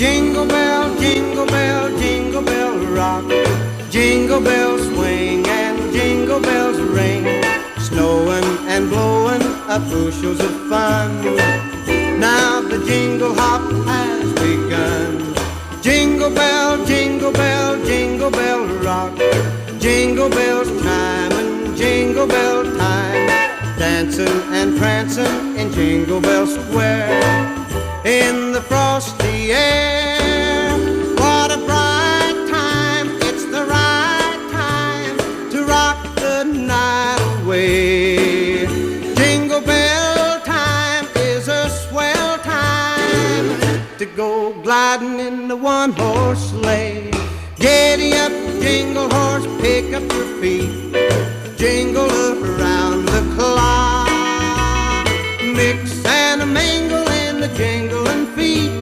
jingle bell rock. Jingle bells swing and jingle bells ring. Snowing and blowing up bushels of fun. Now the jingle hop has begun. Jingle bell rock. Jingle bells chime and jingle bell time. Dancing and prancing in Jingle Bell Square. In the frosty air, what a bright time. It's the right time to rock the night away. Jingle bell time is a swell time to go gliding in the one-horse sleigh. Giddy up, jingle horse, pick up your feet. Jingle around the clock. Mix and a mingle